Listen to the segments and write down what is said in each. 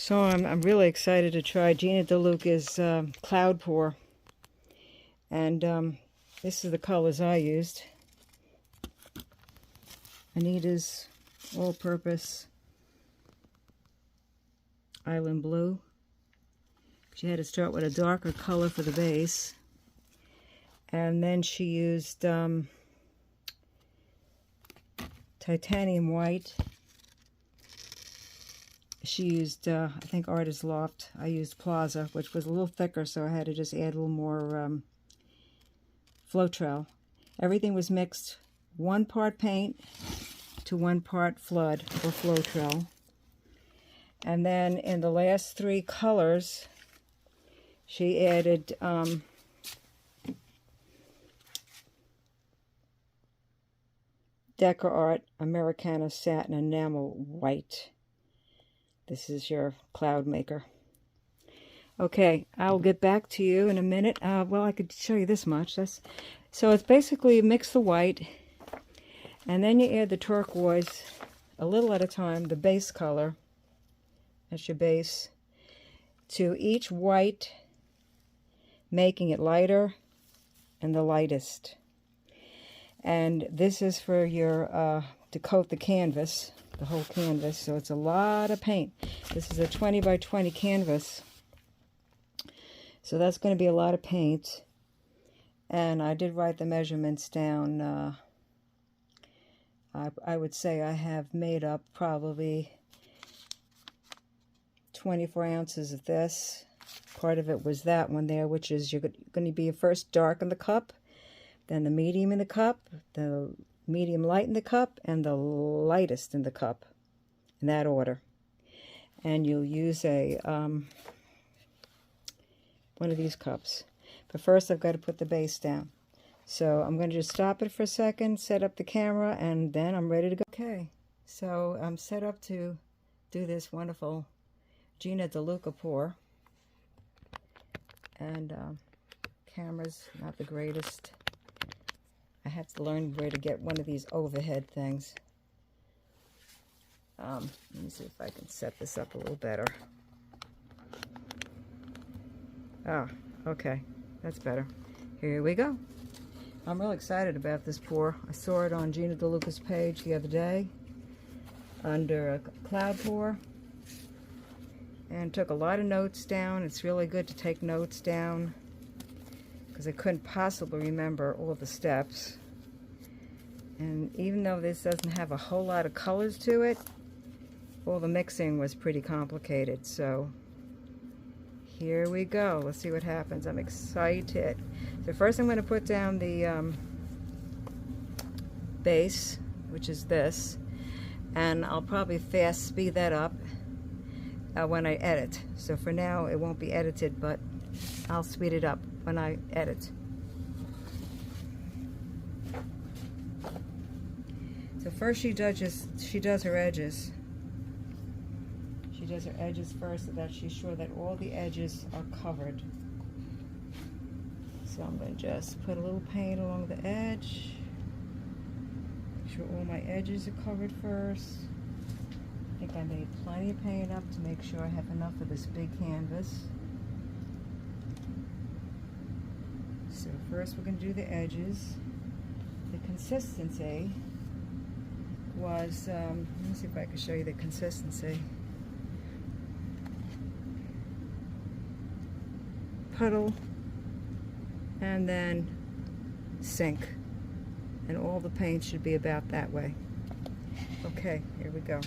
So I'm really excited to try Gina DeLuca's Cloud Pour. And this is the colors I used. Anita's All-Purpose Island Blue. She had to start with a darker color for the base. And then she used Titanium White. She used, I think, Artist Loft. I used Plaza, which was a little thicker, so I had to just add a little more Floetrol. Everything was mixed 1 part paint to 1 part Flood or Floetrol. And then in the last 3 colors, she added Deco Art Americana Satin Enamel White. This is your cloud maker. Okay, I'll get back to you in a minute. Well, I could show you this much. So it's basically mix the white, and then you add the turquoise a little at a time, the base color. That's your base. To each white, making it lighter and the lightest. And this is for your, to coat the canvas, the whole canvas, so it's a lot of paint. This is a 20 by 20 canvas, so that's going to be a lot of paint. And I did write the measurements down. I would say I have made up probably 24 ounces of this. Part of it was that one there, which is you're going to be first dark in the cup, then the medium in the cup, the medium light in the cup, and the lightest in the cup, in that order. And you'll use a one of these cups. But first I've got to put the base down. So I'm going to just stop it for a second, set up the camera, and then I'm ready to go. Okay, so I'm set up to do this wonderful Gina DeLuca pour. And camera's not the greatest. I have to learn where to get one of these overhead things. Let me see if I can set this up a little better. Oh, okay. That's better. Here we go. I'm really excited about this pour. I saw it on Gina DeLuca's page the other day under a Cloud Pour. And took a lot of notes down. It's really good to take notes down because I couldn't possibly remember all the steps. And even though this doesn't have a whole lot of colors to it, all the mixing was pretty complicated. So here we go. Let's see what happens. I'm excited. So first I'm going to put down the base, which is this, and I'll probably fast speed that up when I edit. So for now it won't be edited, but I'll speed it up when I edit. So first she does her edges. She does her edges first so that she's sure that all the edges are covered. So I'm going to just put a little paint along the edge. Make sure all my edges are covered first. I think I made plenty of paint up to make sure I have enough of this big canvas. So first we're going to do the edges. The consistency was, let me see if I can show you the consistency. Puddle, and then sink. And all the paint should be about that way. Okay, here we go.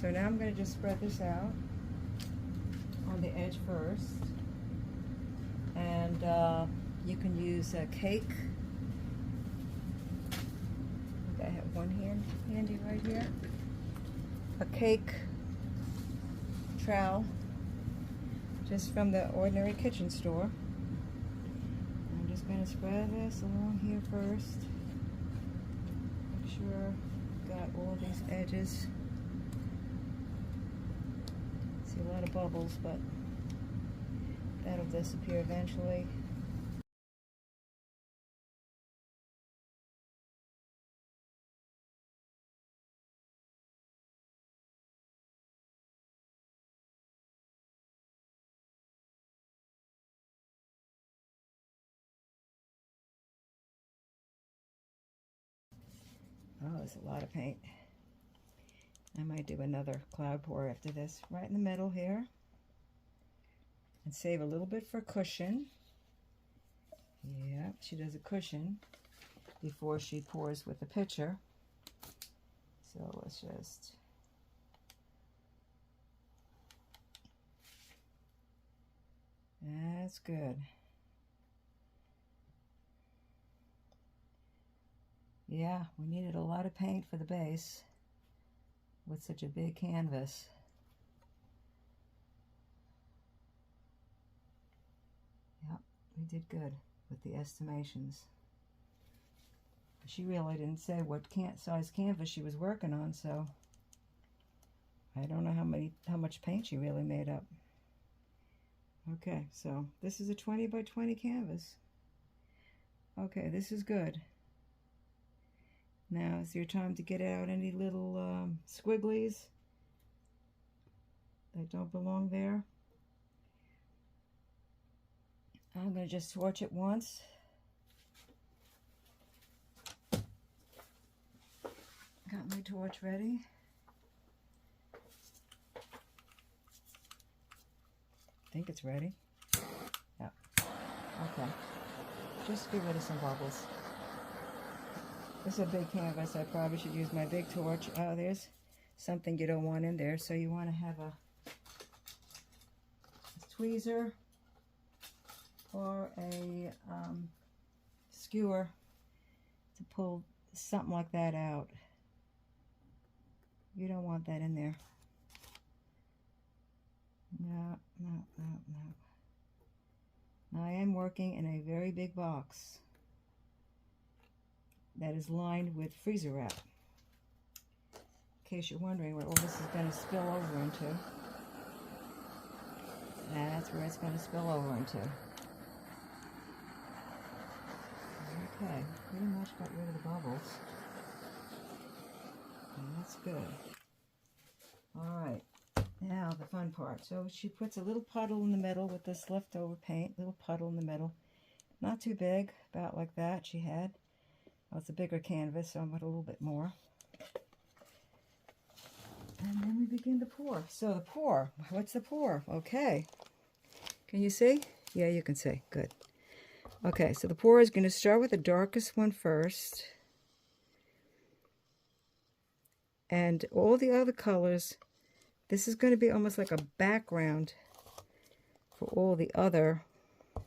So now I'm going to just spread this out on the edge first. And you can use a cake. I have one handy right here. A cake trowel, just from the ordinary kitchen store. I'm just going to spread this along here first. Make sure I've got all these edges. See a lot of bubbles, but that'll disappear eventually. Oh, there's a lot of paint. I might do another cloud pour after this. Right in the middle here. And save a little bit for cushion. Yeah, she does a cushion before she pours with the pitcher. So let's just... That's good. Yeah, we needed a lot of paint for the base with such a big canvas. Yep, we did good with the estimations. She really didn't say what size canvas she was working on, so I don't know how much paint she really made up. Okay, so this is a 20 by 20 canvas. Okay, this is good. Now is your time to get out any little squigglies that don't belong there. I'm going to just swatch it once. Got my torch ready. I think it's ready. Yep. Okay. Just get rid of some bubbles. This is a big canvas. I probably should use my big torch. Oh, there's something you don't want in there. So you want to have a tweezer or a skewer to pull something like that out. You don't want that in there. No, no, no, no. Now I am working in a very big box that is lined with freezer wrap. In case you're wondering where all this is going to spill over into. That's where it's going to spill over into. Okay, pretty much got rid of the bubbles. And that's good. Alright, now the fun part. So she puts a little puddle in the middle with this leftover paint, little puddle in the middle. Not too big, about like that she had. Well, it's a bigger canvas, so I'm going to a little bit more. And then we begin to pour. So the pour, what's the pour? Okay. Can you see? Yeah, you can see. Good. Okay, so the pour is going to start with the darkest one first. And all the other colors, this is going to be almost like a background for all the other. I'm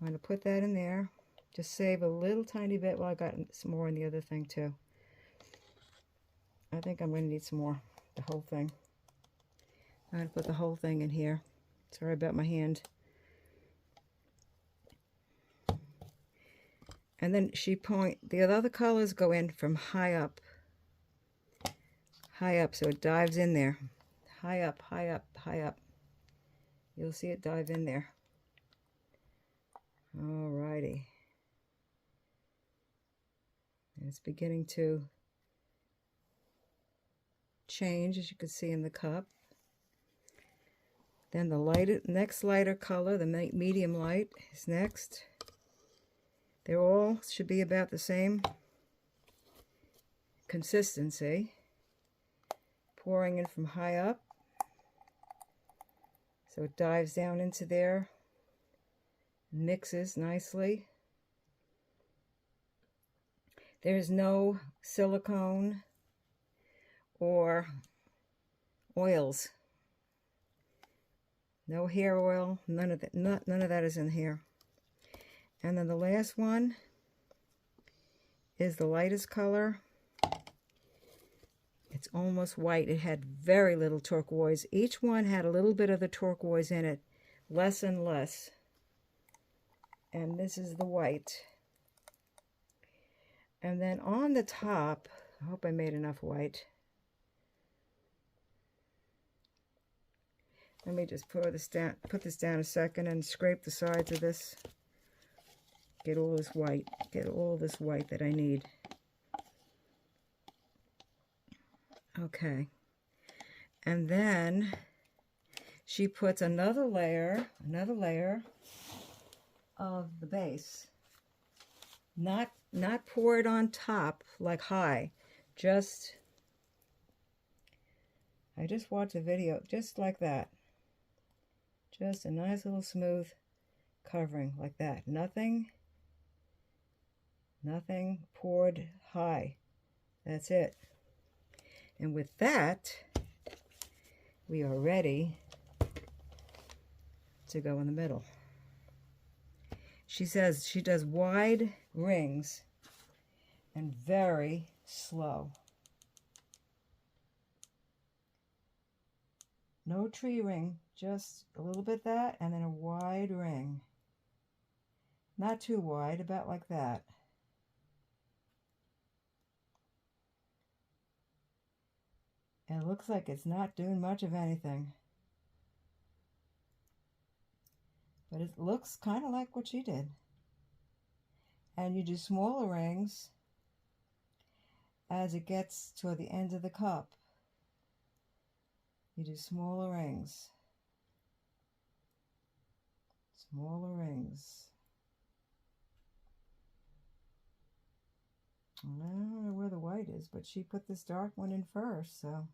going to put that in there. Just save a little tiny bit. Well, I got some more in the other thing too. I think I'm going to need some more. The whole thing. I'm going to put the whole thing in here. Sorry about my hand. And then the other colors go in from high up. High up, so it dives in there. High up, high up, high up. You'll see it dive in there. Alrighty. And it's beginning to change, as you can see in the cup. Then the next lighter color, the medium light, is next. They all should be about the same consistency. Pouring in from high up. So it dives down into there. Mixes nicely. There's no silicone or oils. No hair oil, none of that. None of that is in here. And then the last one is the lightest color. It's almost white. It had very little turquoise. Each one had a little bit of the turquoise in it, less and less. And this is the white. And then on the top, I hope I made enough white. Let me just put this down a second and scrape the sides of this. Get all this white that I need. Okay. And then she puts another layer of the base. Not pour it on top like high. Just, I just watched a video just like that. Just a nice little smooth covering like that. Nothing poured high. That's it. And with that, we are ready to go in the middle. She says she does wide rings and very slow. No tree ring, just a little bit that, and then a wide ring. Not too wide, about like that. And it looks like it's not doing much of anything. But it looks kind of like what she did. And you do smaller rings as it gets toward the end of the cup. You do smaller rings. Smaller rings. I don't know where the white is, but she put this dark one in first, so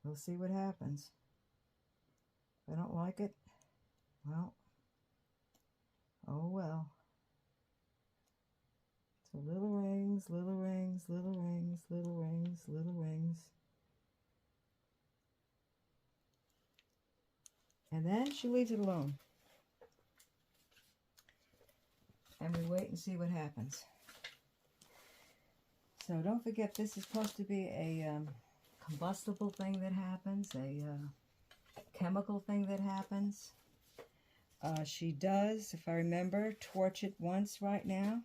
we'll see what happens. If I don't like it, well, oh well. So little rings, little rings, little rings, little rings, little rings. And then she leaves it alone. And we wait and see what happens. So don't forget, this is supposed to be a combustible thing that happens, a chemical thing that happens. She does, if I remember, torch it once right now.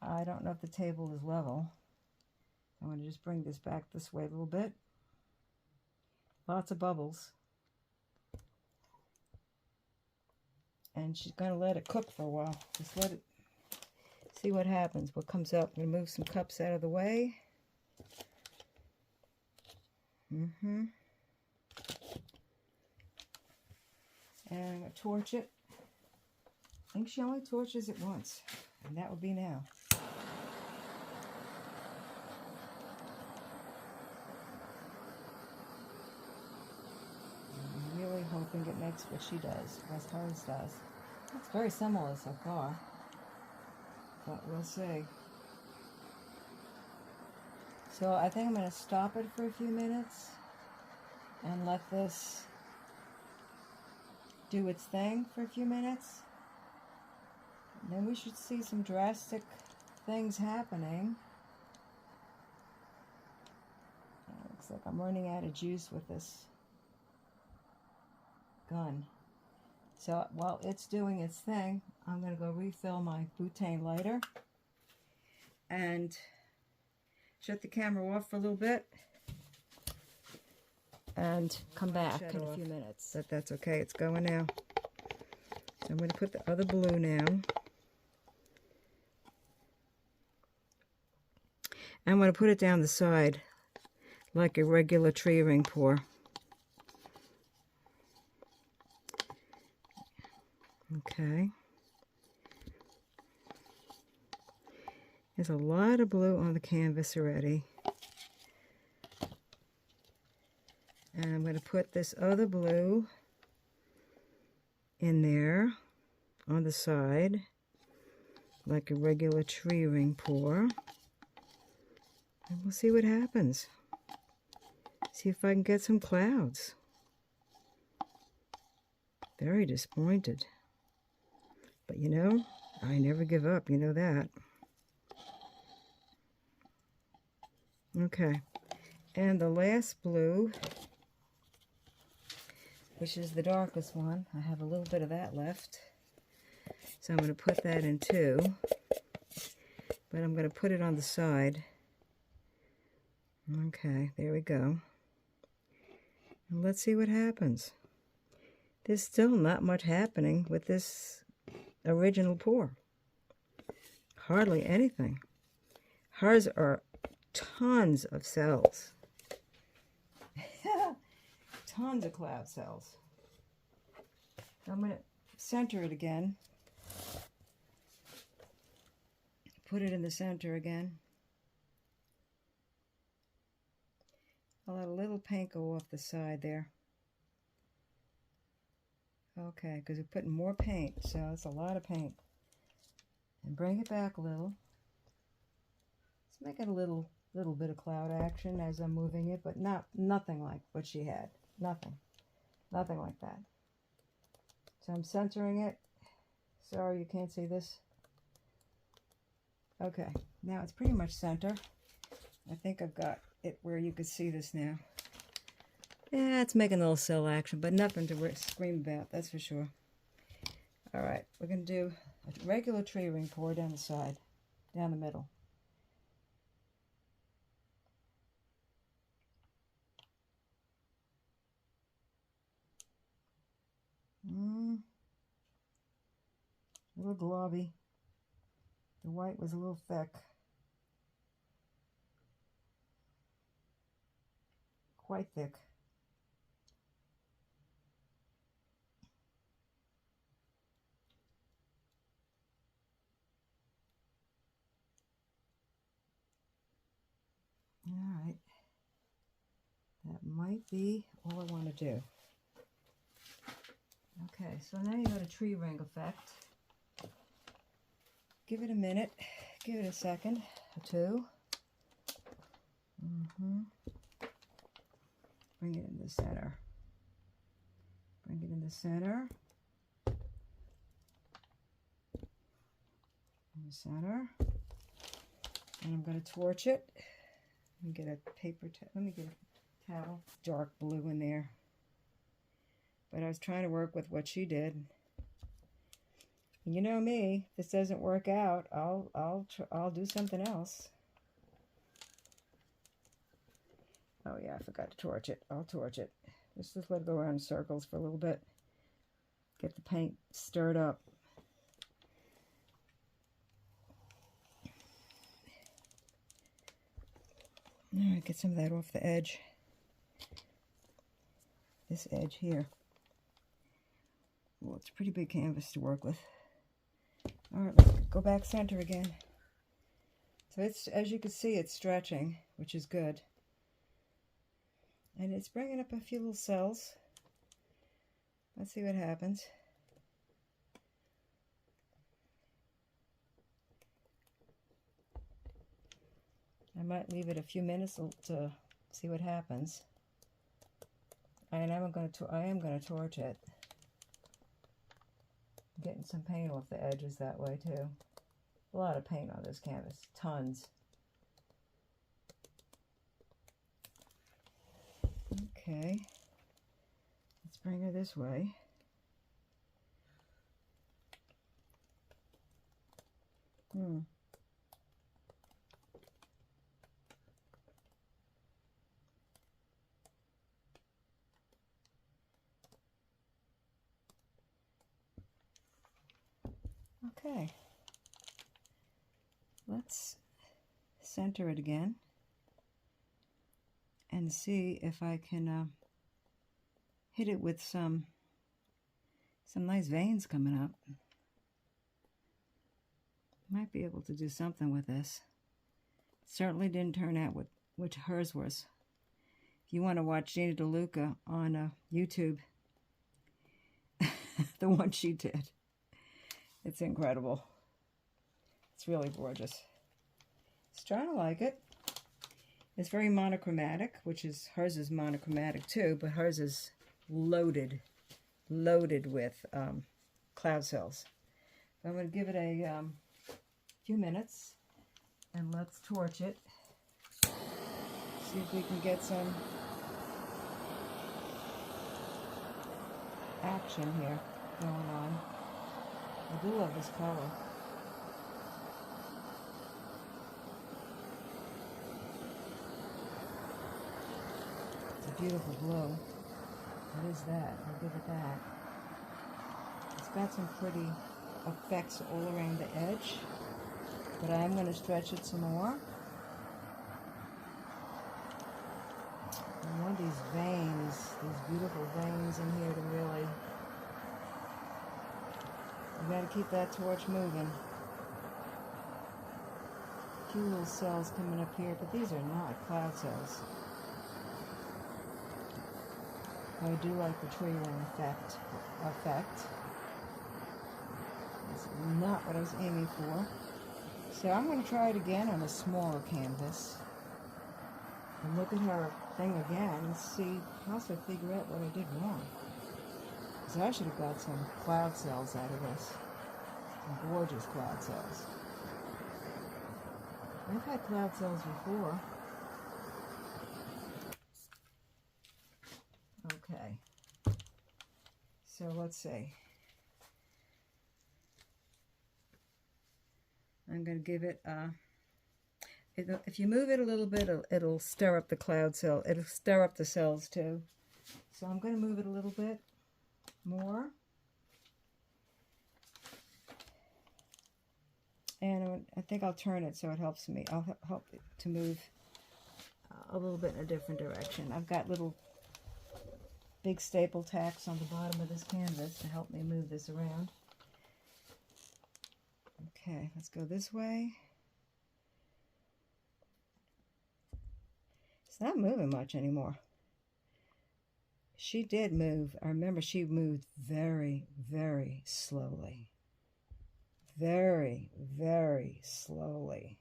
I don't know if the table is level. I'm going to just bring this back this way a little bit. Lots of bubbles. And she's going to let it cook for a while. Just let it, see what happens, what comes up. I'm going to move some cups out of the way. And I'm going to torch it. I think she only torches it once, and that would be now. I'm really hoping it makes what she does, what hers does. It's very similar so far, but we'll see. So I think I'm going to stop it for a few minutes and let this do its thing for a few minutes. And then we should see some drastic things happening. Looks like I'm running out of juice with this gun. So while it's doing its thing, I'm going to go refill my butane lighter and shut the camera off for a little bit and come back in a few minutes. But that's okay, it's going now. So I'm going to put the other blue now. I'm going to put it down the side like a regular tree ring pour. Okay. There's a lot of blue on the canvas already. And I'm going to put this other blue in there on the side like a regular tree ring pour. And we'll see what happens. See if I can get some clouds. Very disappointed. But you know, I never give up, you know that. Okay, and the last blue, which is the darkest one, I have a little bit of that left. So I'm going to put that in too. But I'm going to put it on the side. Okay, there we go. And let's see what happens. There's still not much happening with this original pour. Hardly anything. Hers are tons of cells. Tons of cloud cells. I'm going to center it again. put it in the center again. I'll let a little paint go off the side there. Okay, because we're putting more paint, so it's a lot of paint. And bring it back a little. Let's make it a little bit of cloud action as I'm moving it, but nothing like what she had. Nothing like that. So I'm centering it. Sorry you can't see this. Okay, now it's pretty much center. I think I've got it where you could see this now. Yeah, it's making a little cell action, but nothing to scream about, that's for sure. All right, we're going to do a regular tree ring pour down the side, down the middle. A little globby. The white was a little thick. Quite thick. All right. That might be all I want to do. Okay, so now you got a tree ring effect. Give it a minute. Give it a second or two. Bring it in the center. Bring it in the center. In the center. And I'm going to torch it. Let me get a paper towel. Let me get a towel. Dark blue in there. But I was trying to work with what she did. And you know me, if this doesn't work out, I'll do something else. Oh yeah, I forgot to torch it. I'll torch it. Just let it go around in circles for a little bit. Get the paint stirred up. All right, get some of that off the edge. This edge here. Well, it's a pretty big canvas to work with. All right, let's go back center again. So it's, as you can see, it's stretching, which is good. And it's bringing up a few little cells. Let's see what happens. I might leave it a few minutes to see what happens. And I am going to torch it. I'm getting some paint off the edges that way too. A lot of paint on this canvas, tons. Okay, let's bring her this way. Okay, let's center it again and see if I can hit it with some nice veins coming up. Might be able to do something with this. Certainly didn't turn out what hers was. If you want to watch Gina DeLuca on YouTube, the one she did, it's incredible. It's really gorgeous. It's trying to like it. It's very monochromatic, which is, hers is monochromatic too, but hers is loaded with cloud cells. So I'm going to give it a few minutes and let's torch it. See if we can get some action here going on. I do love this color. It's a beautiful blue. What is that? I'll give it that. It's got some pretty effects all around the edge, but I'm going to stretch it some more. I want these veins, these beautiful veins in here to really... You got to keep that torch moving. few little cells coming up here, but these are not cloud cells. I do like the tree worm effect. It's not what I was aiming for. So I'm going to try it again on a smaller canvas. And look at her thing again and see, also figure out what I did wrong. So I should have got some cloud cells out of this. Some gorgeous cloud cells. I've had cloud cells before. Okay. So let's see. I'm going to give it if you move it a little bit, it'll stir up the cloud cell. It'll stir up the cells too. So I'm going to move it a little bit more. And I think I'll turn it so it helps me. I'll help it to move a little bit in a different direction. I've got little big staple tacks on the bottom of this canvas to help me move this around. Okay, let's go this way. It's not moving much anymore. She did move. I remember she moved very, very slowly. Very, very slowly.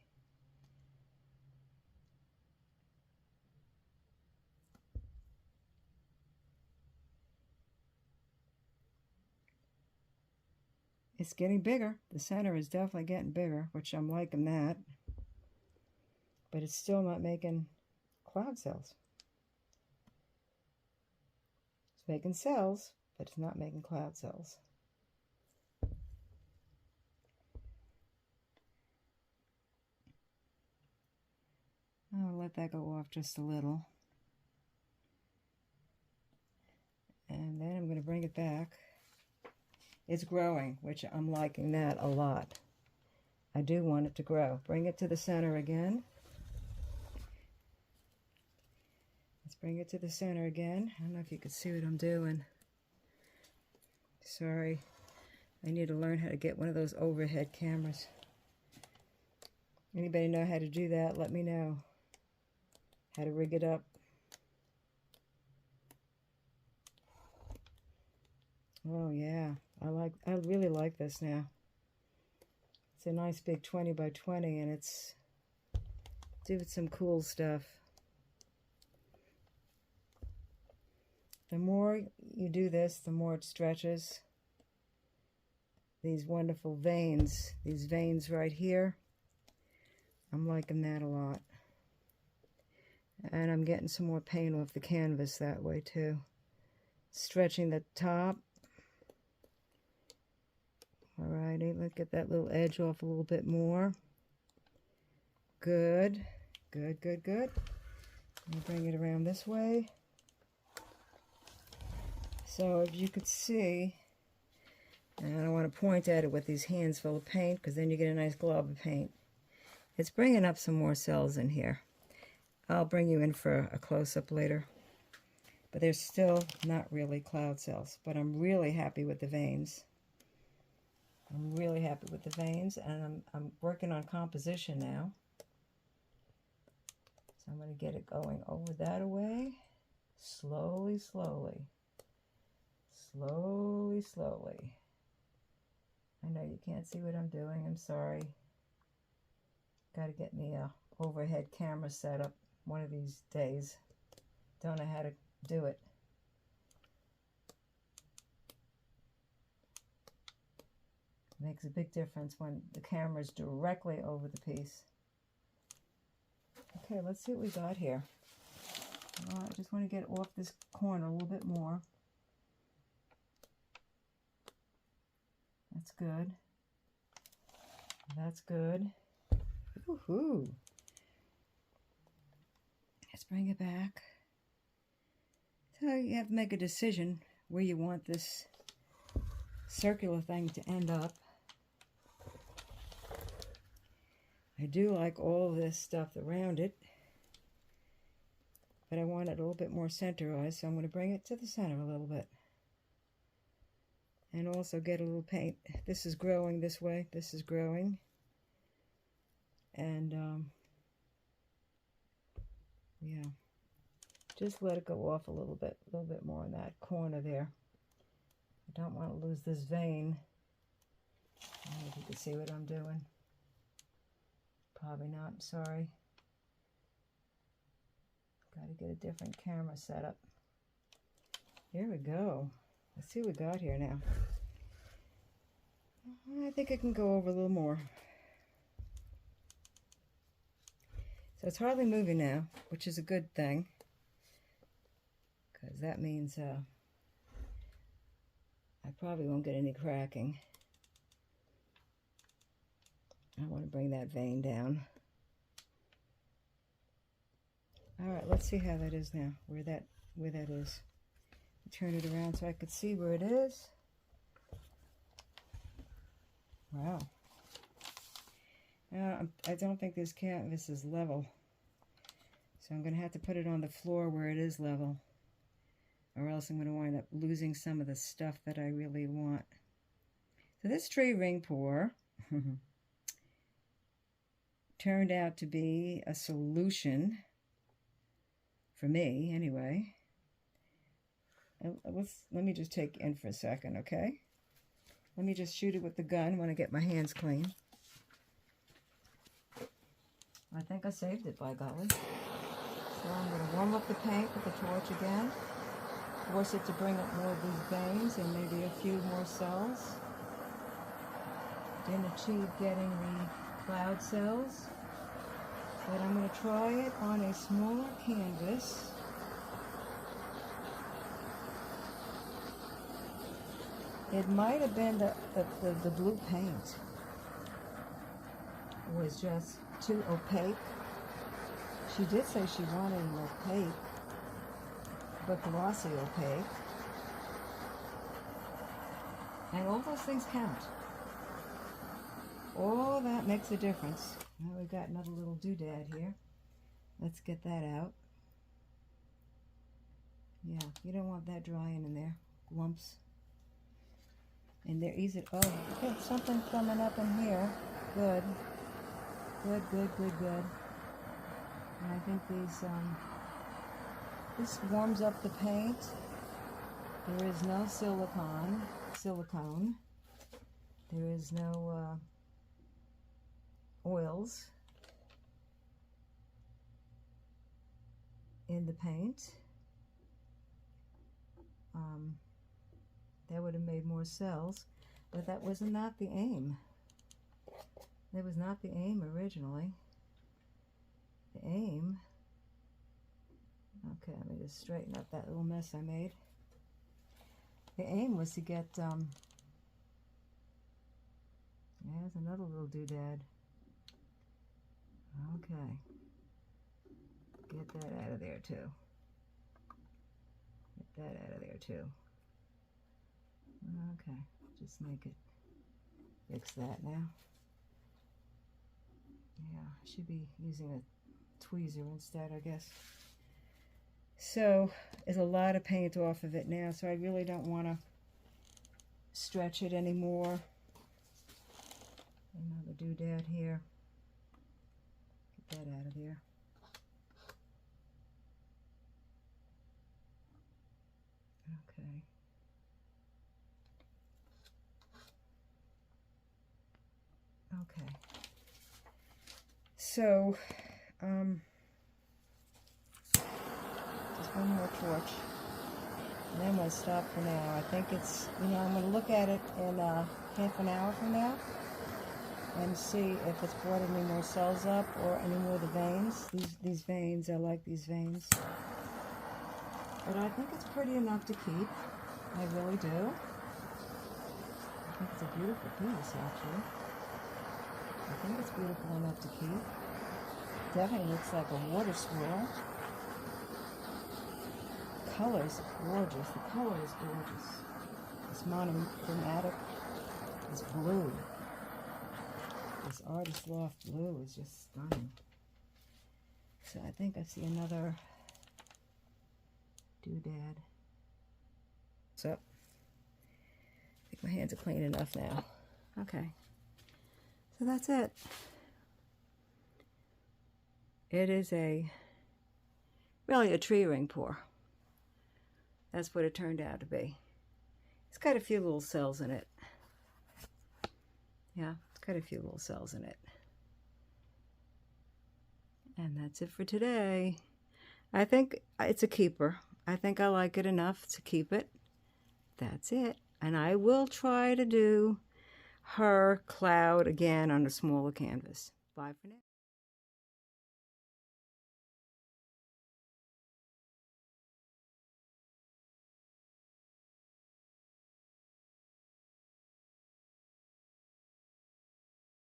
It's getting bigger. The center is definitely getting bigger, which I'm liking that. But it's still not making cloud cells. It's making cells, but it's not making cloud cells. I'll let that go off just a little. And then I'm going to bring it back. It's growing, which I'm liking that a lot. I do want it to grow. Bring it to the center again. Let's bring it to the center again. I don't know if you can see what I'm doing. Sorry. I need to learn how to get one of those overhead cameras. Anybody know how to do that? Let me know. How to rig it up. Oh yeah, I really like this now. It's a nice big 20 by 20 and it's doing some cool stuff. The more you do this, the more it stretches. These wonderful veins, these veins right here, I'm liking that a lot. And I'm getting some more paint off the canvas that way too. Stretching the top. Alrighty, let's get that little edge off a little bit more. Good, good, good, good. Let me bring it around this way. So if you could see, and I don't want to point at it with these hands full of paint because then you get a nice glob of paint. It's bringing up some more cells in here. I'll bring you in for a close-up later. But they're still not really cloud cells. But I'm really happy with the veins. I'm really happy with the veins. And I'm working on composition now. So I'm going to get it going over that way. Slowly, slowly. Slowly, slowly. I know you can't see what I'm doing. I'm sorry. Got to get me a overhead camera set up one of these days. Don't know how to do it. Makes a big difference when the camera's directly over the piece. Okay, let's see what we got here. I just want to get off this corner a little bit more. That's good. That's good. Woohoo! Let's bring it back. So you have to make a decision where you want this circular thing to end up. I do like all this stuff around it, but I want it a little bit more centerized, so I'm going to bring it to the center a little bit. And also get a little paint. This is growing this way. This is growing. And yeah, just let it go off a little bit more in that corner there. I don't want to lose this vein. I don't know if you can see what I'm doing. Probably not, I'm sorry. Got to get a different camera set up. Here we go. Let's see what we got here now. I think I can go over a little more. So it's hardly moving now, which is a good thing, because that means I probably won't get any cracking. I want to bring that vein down. All right, let's see how that is now, where that is. Turn it around so I could see where it is. Wow. I don't think this canvas is level, so I'm going to have to put it on the floor where it is level, or else I'm going to wind up losing some of the stuff that I really want. So this tree ring pour turned out to be a solution for me anyway. Let me just take in for a second, okay? Let me just shoot it with the gun when I get my hands clean. I think I saved it, by golly. So I'm going to warm up the paint with the torch again. Force it to bring up more of these veins and maybe a few more cells. Didn't achieve getting the cloud cells, but I'm going to try it on a smaller canvas. It might have been the blue paint was just too opaque. She did say she wanted an opaque, but glossy opaque. And all those things count. All that makes a difference. Now we've got another little doodad here. Let's get that out. Yeah, you don't want that drying in there. Lumps. And they're easy. Oh, okay, something coming up in here. Good. Good, good, good, good. And I think these, this warms up the paint. There is no silicone. There is no oils in the paint. That would have made more cells, but that was not the aim. That was not the aim originally. The aim, okay, let me just straighten up that little mess I made. The aim was to get, there's another little doodad. Okay, get that out of there too. Get that out of there too. Okay, just make it, fix that now. Yeah, I should be using a tweezer instead, I guess. So, there's a lot of paint off of it now, so I really don't want to stretch it anymore. Another doodad here. Get that out of there. Okay. Okay. So, just one more torch. And then we'll stop for now. I think it's, I'm going to look at it in half an hour from now and see if it's brought any more cells up or any more of the veins. These veins, I like these veins. But I think it's pretty enough to keep. I really do. I think it's a beautiful piece, actually. I think it's beautiful enough to keep. Definitely looks like a water swirl. Color's gorgeous. The color is gorgeous. This monochromatic, this blue. This Artist Loft blue is just stunning. So I think I see another doodad. So, I think my hands are clean enough now. Okay. So that's it. It is really a tree ring pour. That's what it turned out to be. It's got a few little cells in it. Yeah, it's got a few little cells in it. And that's it for today. I think it's a keeper. I think I like it enough to keep it. That's it. And I will try to do her cloud again on a smaller canvas. Bye for now.